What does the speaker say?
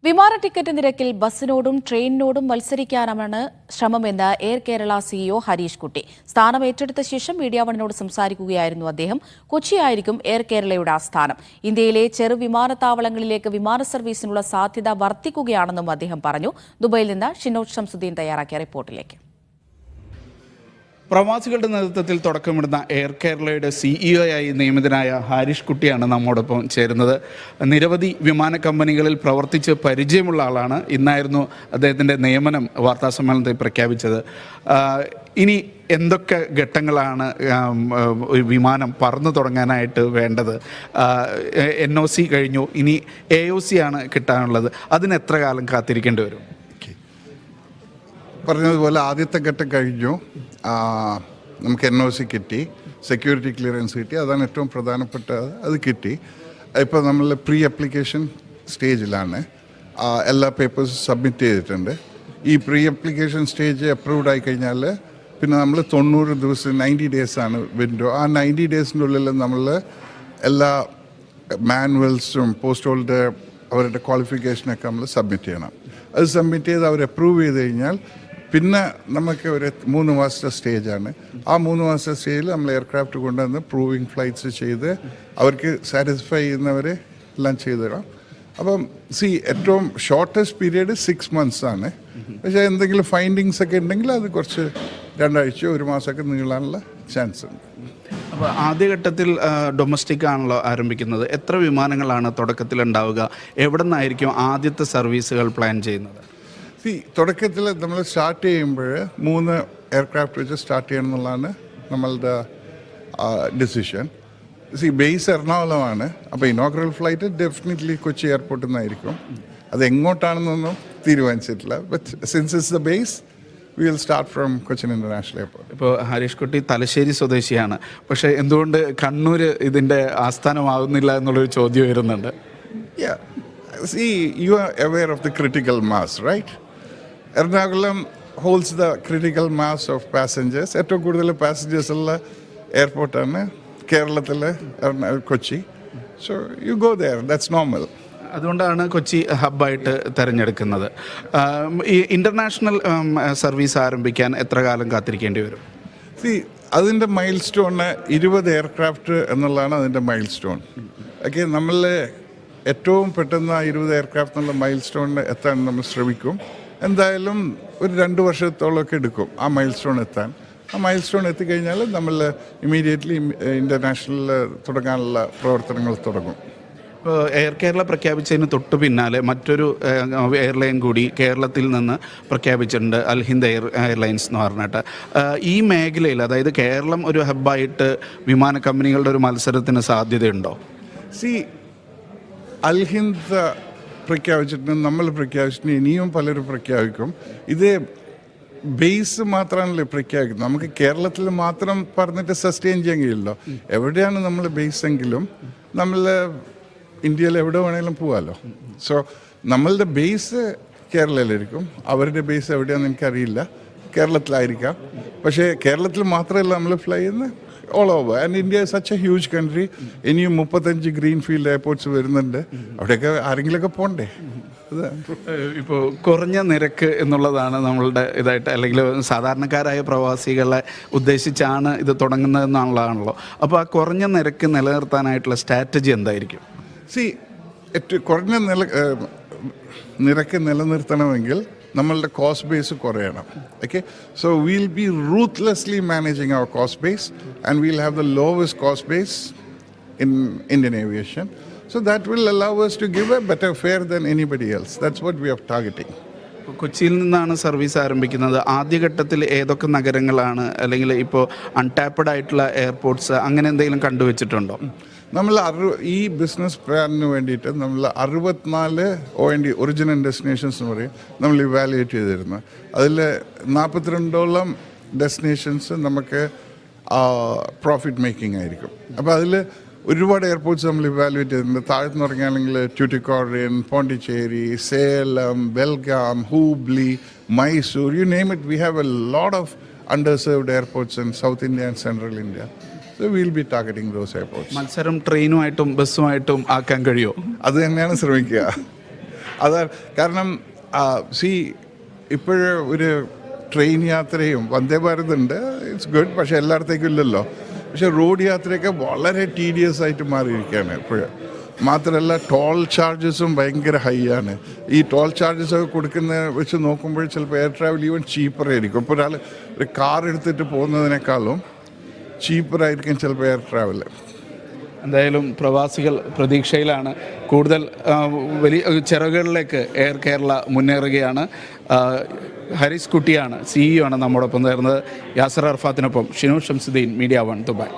വിമാന ടിക്കറ്റ് നിരക്കിൽ ബസ്സിനോടും ട്രെയിനിനോടും മത്സരിക്കാനാണ് ശ്രമമെന്ന് air Kerala CEO Harish കുട്ടി. സ്ഥാനം ഏറ്റെടുത്ത ശേഷം മീഡിയ വണിനോട് സംസാരിക്കുകയായിരുന്നു അദ്ദേഹം. കൊച്ചിയായിരിക്കും എയർ കേരളയുടെ ആസ്ഥാനം. ഇന്ത്യയിലെ ചെറു വിമാനത്താവളങ്ങളിലേക്ക് വിമാന സർവീസിനുള്ള സാധ്യത വർദ്ധിക്കുകയാണെന്നും അദ്ദേഹം പറഞ്ഞു. ദുബൈയിൽ നിന്ന് ഷിനോജ് ഷംസുദ്ദീൻ തയ്യാറാക്കിയ റിപ്പോർട്ടിലേക്ക്. പ്രവാസികളുടെ നേതൃത്വത്തിൽ തുടക്കമിടുന്ന എയർ കേരളയുടെ സിഇഒയായി നിയമിതനായ ഹാരിഷ് കുട്ടിയാണ് നമ്മോടൊപ്പം ചേരുന്നത്. നിരവധി വിമാന കമ്പനികളിൽ പ്രവർത്തിച്ച് പരിചയമുള്ള ആളാണ്. ഇന്നായിരുന്നു അദ്ദേഹത്തിൻ്റെ നിയമനം വാർത്താസമ്മേളനത്തിൽ പ്രഖ്യാപിച്ചത്. ഇനി എന്തൊക്കെ ഘട്ടങ്ങളാണ് ഒരു വിമാനം പറന്നു തുടങ്ങാനായിട്ട് വേണ്ടത്? NOC കഴിഞ്ഞു, ഇനി AOC ആണ് കിട്ടാനുള്ളത്. അതിന് എത്ര കാലം കാത്തിരിക്കേണ്ടി വരും? പറഞ്ഞതുപോലെ ആദ്യത്തെ ഘട്ടം കഴിഞ്ഞു. നമുക്ക് NOC കിട്ടി, സെക്യൂരിറ്റി ക്ലിയറൻസ് കിട്ടി. അതാണ് ഏറ്റവും പ്രധാനപ്പെട്ടത്. അത് കിട്ടി. ഇപ്പോൾ നമ്മൾ പ്രീ അപ്ലിക്കേഷൻ സ്റ്റേജിലാണ്. എല്ലാ പേപ്പേഴ്സും സബ്മിറ്റ് ചെയ്തിട്ടുണ്ട്. ഈ പ്രീ അപ്ലിക്കേഷൻ സ്റ്റേജ് അപ്രൂവ്ഡ് ആയി കഴിഞ്ഞാൽ പിന്നെ നമ്മൾ 90 ദിവസം 90 ഡേയ്സാണ് വിൻഡോ. ആ 90 ഡേയ്സിൻ്റെ ഉള്ളിൽ നമ്മൾ എല്ലാ മാനുവൽസും പോസ്റ്റോളുടെ അവരുടെ ക്വാളിഫിക്കേഷനൊക്കെ നമ്മൾ സബ്മിറ്റ് ചെയ്യണം. അത് സബ്മിറ്റ് ചെയ്ത് അവർ അപ്രൂവ് ചെയ്ത് കഴിഞ്ഞാൽ പിന്നെ നമുക്ക് ഒരു 3 മാസത്തെ സ്റ്റേജാണ്. ആ 3 മാസത്തെ സ്റ്റേജിൽ നമ്മൾ എയർക്രാഫ്റ്റ് കൊണ്ടുവന്ന് പ്രൂവിങ് ഫ്ലൈറ്റ്സ് ചെയ്ത് അവർക്ക് സാറ്റിസ്ഫൈ ചെയ്യുന്നവരെ എല്ലാം ചെയ്തു തരാം. അപ്പം ഏറ്റവും ഷോർട്ടസ്റ്റ് പീരീഡ് 6 months ആണ്. പക്ഷേ എന്തെങ്കിലും ഫൈൻഡിങ്സ് ഒക്കെ ഉണ്ടെങ്കിൽ അത് കുറച്ച് 2 ആഴ്ച 1 മാസമൊക്കെ നീളാനുള്ള ചാൻസ് ഉണ്ട്. അപ്പോൾ ആദ്യഘട്ടത്തിൽ ഡൊമസ്റ്റിക് ആണല്ലോ ആരംഭിക്കുന്നത്. എത്ര വിമാനങ്ങളാണ് തുടക്കത്തിൽ ഉണ്ടാവുക? എവിടെ നിന്നായിരിക്കും ആദ്യത്തെ സർവീസുകൾ പ്ലാൻ ചെയ്യുന്നത്? തുടക്കത്തിൽ നമ്മൾ സ്റ്റാർട്ട് ചെയ്യുമ്പോൾ 3 എയർക്രാഫ്റ്റ് വെച്ച് സ്റ്റാർട്ട് ചെയ്യണം എന്നുള്ളതാണ് നമ്മളുടെ ഡിസിഷൻ. ബേസ് എറണാകുളമാണ്. അപ്പോൾ ഇനോഗ്രൽ ഫ്ലൈറ്റ് ഡെഫിനറ്റ്ലി കൊച്ചി എയർപോർട്ടിൽ നിന്നായിരിക്കും. അത് എങ്ങോട്ടാണെന്നൊന്നും തീരുമാനിച്ചിട്ടില്ല. But since it's the base we will start from Cochin international airport. ഇപ്പോൾ ഹരീഷ് കുട്ടി തലശ്ശേരി സ്വദേശിയാണ്. പക്ഷേ എന്തുകൊണ്ട് കണ്ണൂർ ഇതിൻ്റെ ആസ്ഥാനമാകുന്നില്ല എന്നുള്ളൊരു ചോദ്യം വരുന്നുണ്ട്. You are aware of the critical mass, right? Ernakulam holds the critical mass of passengers. ഏറ്റവും കൂടുതൽ പാസഞ്ചേഴ്സ് ഉള്ള എയർപോർട്ടാണ് കേരളത്തിലെ Kochi. So you go there, that's normal. അതുകൊണ്ടാണ് കൊച്ചി ഹബ്ബായിട്ട് തിരഞ്ഞെടുക്കുന്നത്. ഈ ഇൻ്റർനാഷണൽ സർവീസ് ആരംഭിക്കാൻ എത്ര കാലം കാത്തിരിക്കേണ്ടി വരും? അതിൻ്റെ മൈൽ സ്റ്റോണ് 20 എയർക്രാഫ്റ്റ് എന്നുള്ളതാണ് അതിൻ്റെ മൈൽ സ്റ്റോൺ. ഓക്കെ, നമ്മൾ ഏറ്റവും പെട്ടെന്ന് 20 എയർക്രാഫ്റ്റ് എന്നുള്ള മൈൽ സ്റ്റോണിന് എത്താൻ നമ്മൾ ശ്രമിക്കും. എന്തായാലും ഒരു 2 വർഷത്തോളമൊക്കെ എടുക്കും ആ മൈൽ സ്റ്റോൺ എത്താൻ. ആ മൈൽ സ്റ്റോൺ എത്തിക്കഴിഞ്ഞാൽ നമ്മൾ ഇമ്മീഡിയറ്റ്ലി ഇൻ്റർനാഷണൽ തുടങ്ങാനുള്ള പ്രവർത്തനങ്ങൾ തുടങ്ങും. എയർ കേരള പ്രഖ്യാപിച്ചതിന് തൊട്ട് പിന്നാലെ മറ്റൊരു എയർലൈൻ കൂടി കേരളത്തിൽ നിന്ന് പ്രഖ്യാപിച്ചിട്ടുണ്ട്, അൽഹിന്ദ് എയർലൈൻസ് എന്ന് പറഞ്ഞിട്ട്. ഈ മേഖലയിൽ, അതായത് കേരളം ഒരു ഹബ്ബായിട്ട് വിമാന കമ്പനികളുടെ ഒരു മത്സരത്തിന് സാധ്യതയുണ്ടോ? അൽഹിന്ദ് പ്രഖ്യാപിച്ചിട്ടുണ്ട്, നമ്മൾ പ്രഖ്യാപിച്ചിട്ടുണ്ട്, ഇനിയും പലരും പ്രഖ്യാപിക്കും. ഇത് ബേസ് മാത്രമാണല്ലോ പ്രഖ്യാപിക്കുന്നത്. നമുക്ക് കേരളത്തിൽ മാത്രം പറഞ്ഞിട്ട് സസ്റ്റെയിൻ ചെയ്യാൻ കഴിയില്ലല്ലോ. എവിടെയാണ് നമ്മൾ ബേസ് എങ്കിലും നമ്മൾ ഇന്ത്യയിൽ എവിടെ വേണമെങ്കിലും പോകാമല്ലോ. സോ നമ്മളുടെ ബേസ് കേരളയിലായിരിക്കും. അവരുടെ ബേസ് എവിടെയാണെന്ന് എനിക്കറിയില്ല. കേരളത്തിലായിരിക്കാം. പക്ഷേ കേരളത്തിൽ മാത്രമല്ല നമ്മൾ ഫ്ലൈ ചെയ്യുന്നത് all over. And India is such a huge country. ഇനിയും 35 ഗ്രീൻ ഫീൽഡ് എയർപോർട്ട്സ് വരുന്നുണ്ട്. അവിടെയൊക്കെ ആരെങ്കിലുമൊക്കെ പോകണ്ടേ? ഇപ്പോൾ കുറഞ്ഞ നിരക്ക് എന്നുള്ളതാണ് നമ്മളുടെ ഇതായിട്ട്, അല്ലെങ്കിൽ സാധാരണക്കാരായ പ്രവാസികളെ ഉദ്ദേശിച്ചാണ് ഇത് തുടങ്ങുന്നതെന്നുള്ളതാണല്ലോ. അപ്പോൾ ആ കുറഞ്ഞ നിരക്ക് നിലനിർത്താനായിട്ടുള്ള സ്ട്രാറ്റജി എന്തായിരിക്കും? ഏറ്റവും കുറഞ്ഞ നിരക്ക് നിലനിർത്തണമെങ്കിൽ നമ്മളുടെ കോസ്റ്റ് ബേസ് കുറയണം. Okay, so will be ruthlessly managing our cost base and will have the lowest cost base in Indian aviation. So that will allow us to give a better fare than anybody else. That's what we are targeting. കൊച്ചിയിൽ നിന്നാണ് service ആരംഭിക്കുന്നത്. ആദ്യഘട്ടത്തിൽ ഏതൊക്കെ നഗരങ്ങളാണ്, അല്ലെങ്കിൽ ഇപ്പോൾ അൺടാപ്പഡ് ആയിട്ടുള്ള airports അങ്ങനെ എന്തെങ്കിലും കണ്ടുവച്ചിട്ടുണ്ടോ? നമ്മൾ ഈ ബിസിനസ് പ്ലാനിന് വേണ്ടിയിട്ട് നമ്മൾ 64 OND ഒറിജിനൽ ഡെസ്റ്റിനേഷൻസ് എന്ന് പറയും നമ്മൾ ഇവാലുവേറ്റ് ചെയ്തിരുന്നു. അതിൽ 42ഓളം ഡെസ്റ്റിനേഷൻസ് നമുക്ക് പ്രോഫിറ്റ് മേക്കിംഗ് ആയിരിക്കും. അപ്പോൾ അതിൽ ഒരുപാട് എയർപോർട്ട്സ് നമ്മൾ ഇവാലുവേറ്റ് ചെയ്തിട്ടുണ്ട്. താഴെന്ന് പറഞ്ഞാണെങ്കിൽ Tuticorin, Pondicherry, Salem, Belgaum, Hubli, Mysore, you name it. We have a lot of underserved airports in South India and Central India. So we'll be targeting those airports. മത്സരം ട്രെയിനുമായിട്ടും ബസ്സുമായിട്ടും ആക്കാൻ കഴിയുമോ? അത് തന്നെയാണ് ശ്രമിക്കുക. അതാ കാരണം ഇപ്പോഴ് ഒരു ട്രെയിൻ യാത്രയും വന്ദേ ഭാരത് ഉണ്ട്, ഇറ്റ്സ് ഗുഡ്, പക്ഷെ എല്ലായിടത്തേക്കും ഇല്ലല്ലോ. പക്ഷെ റോഡ് യാത്രയൊക്കെ വളരെ ടീഡിയസ് ആയിട്ട് മാറിയിരിക്കുകയാണ് ഇപ്പോഴും. മാത്രമല്ല ടോൾ ചാർജസും ഭയങ്കര ഹൈ ആണ്. ഈ ടോൾ ചാർജസ് ഒക്കെ കൊടുക്കുന്ന വെച്ച് നോക്കുമ്പോൾ ചിലപ്പോൾ എയർ ട്രാവൽ ഈവൻ ചീപ്പറായിരിക്കും. ഇപ്പോൾ ഒരാൾ ഒരു കാർ എടുത്തിട്ട് പോകുന്നതിനേക്കാളും ചീപ്പറായിരിക്കും ചിലപ്പോൾ എയർ ട്രാവൽ. എന്തായാലും പ്രവാസികൾ പ്രതീക്ഷയിലാണ്. കൂടുതൽ വലിയ ചിറകുകളിലേക്ക് എയർ കേരള മുന്നേറുകയാണ്. ഹരീഷ് കുട്ടിയാണ്, CEO ആണ് നമ്മോടൊപ്പം ചേർന്നത്. യാസർ അർഫാത്തിനൊപ്പം ഷിനു ഷംസുദ്ദീൻ, മീഡിയ 1 ദുബായ്.